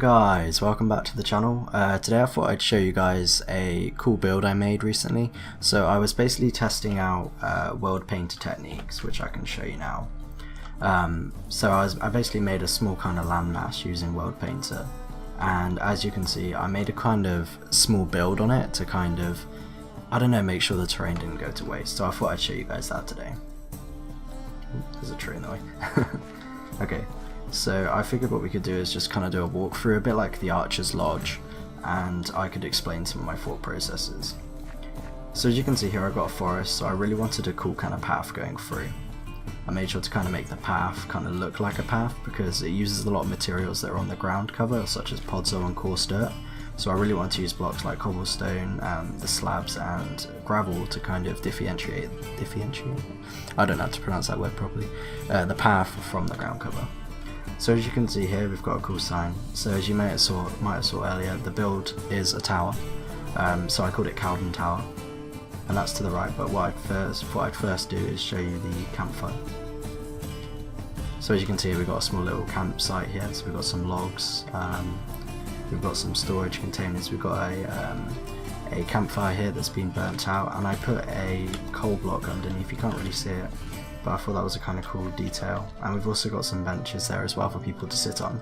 guys, welcome back to the channel. Today I thought I'd show you guys a cool build I made recently. So I was basically testing out world painter techniques, which I can show you now. I basically made a small kind of landmass using world painter, and as you can see I made a kind of small build on it to kind of, I don't know, make sure the terrain didn't go to waste. So I thought I'd show you guys that today. Ooh, there's a tree in the way. Okay. So I figured what we could do is just kind of do a walkthrough, a bit like the Archer's Lodge, and I could explain some of my thought processes. So as you can see here, I've got a forest, so I really wanted a cool kind of path going through. I made sure to kind of make the path kind of look like a path because it uses a lot of materials that are on the ground cover, such as podzol and coarse dirt. So I really want to use blocks like cobblestone, the slabs and gravel to kind of differentiate, I don't know how to pronounce that word properly, the path from the ground cover. So as you can see here, we've got a cool sign. So as you might have saw earlier, the build is a tower. So I called it Cowden Tower, and that's to the right. But what I'd first do is show you the campfire. So as you can see, we've got a small little campsite here. So we've got some logs, we've got some storage containers, we've got a campfire here that's been burnt out, and I put a coal block underneath. You can't really see it, but I thought that was a kind of cool detail. And we've also got some benches there as well for people to sit on.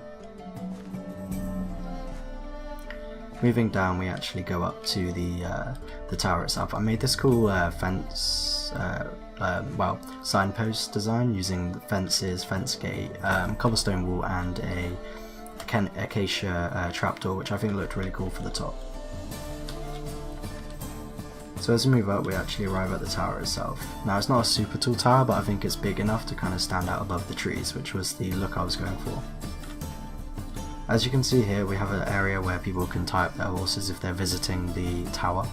Moving down, we actually go up to the tower itself. I made this cool fence, signpost design using fences, fence gate, cobblestone wall, and a acacia trapdoor, which I think looked really cool for the top. So as we move up, we actually arrive at the tower itself. Now it's not a super tall tower, but I think it's big enough to kind of stand out above the trees, which was the look I was going for. As you can see here, we have an area where people can tie up their horses if they're visiting the tower.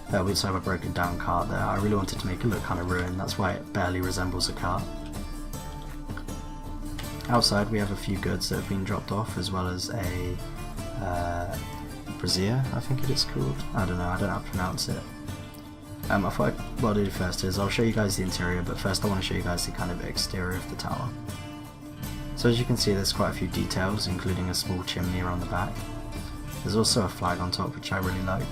We also have a broken down cart there. I really wanted to make it look kind of ruined, that's why it barely resembles a cart. Outside we have a few goods that have been dropped off, as well as a brazier, I think it is called. I don't know how to pronounce it. I thought what I'll do first is I'll show you guys the interior, but first I want to show you guys the kind of exterior of the tower. So as you can see, there's quite a few details, including a small chimney around the back. There's also a flag on top, which I really like.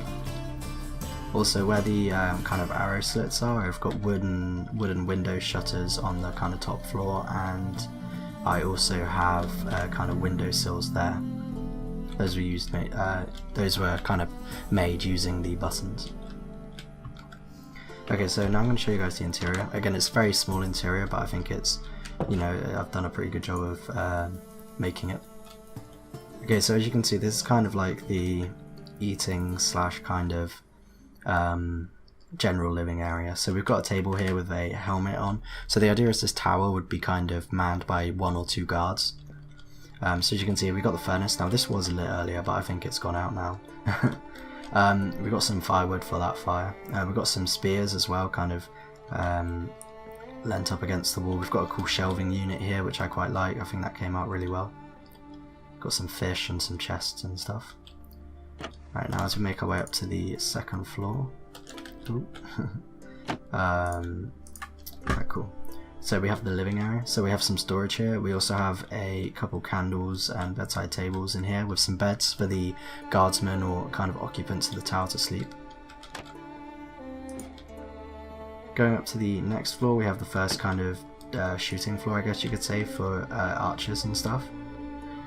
Also, where the kind of arrow slits are, I've got wooden window shutters on the kind of top floor, and I also have kind of window sills there. Those were kind of made using the buttons. Okay, so now I'm going to show you guys the interior. Again, it's a very small interior, but I think it's, you know, I've done a pretty good job of making it. Okay, so as you can see, this is kind of like the eating slash kind of general living area. So we've got a table here with a helmet on. So the idea is this tower would be kind of manned by 1 or 2 guards. So as you can see, we've got the furnace. Now this was lit earlier, but I think it's gone out now. We've got some firewood for that fire. We've got some spears as well, kind of leant up against the wall. We've got a cool shelving unit here, which I quite like. I think that came out really well. Got some fish and some chests and stuff. Right, now as we make our way up to the second floor. Right, cool. So we have the living area, so we have some storage here. We also have a couple candles and bedside tables in here with some beds for the guardsmen or kind of occupants of the tower to sleep. Going up to the next floor, we have the first kind of shooting floor, I guess you could say, for archers and stuff.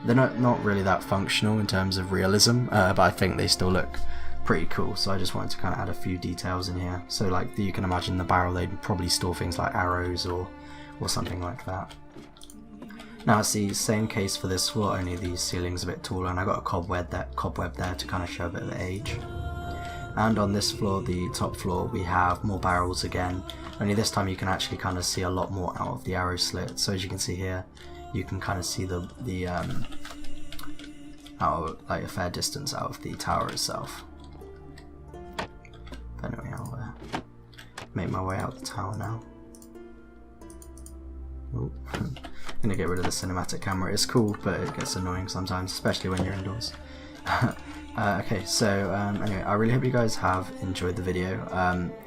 They're not really that functional in terms of realism, but I think they still look pretty cool, so I just wanted to kind of add a few details in here. So like you can imagine the barrel, they'd probably store things like arrows or something like that. Now it's the same case for this floor, only the ceiling's a bit taller, and I got a cobweb there to kind of show a bit of age. And on this floor, the top floor, we have more barrels again, only this time you can actually kind of see a lot more out of the arrow slit. So as you can see here, you can kind of see the out like a fair distance out of the tower itself. Anyway, I'll make my way out the tower now. Oh, I'm gonna get rid of the cinematic camera. It's cool, but it gets annoying sometimes, especially when you're indoors. Okay, so anyway, I really hope you guys have enjoyed the video.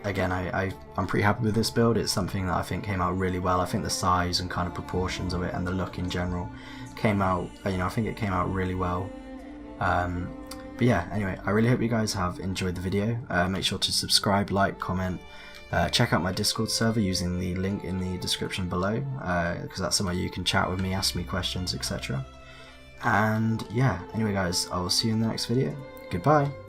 Again, I'm pretty happy with this build. It's something that I think came out really well. I think the size and kind of proportions of it and the look in general came out, I think it came out really well. But yeah, anyway, I really hope you guys have enjoyed the video. Make sure to subscribe, like, comment, check out my Discord server using the link in the description below, because that's somewhere you can chat with me, ask me questions, etc. And yeah, anyway guys, I will see you in the next video. Goodbye!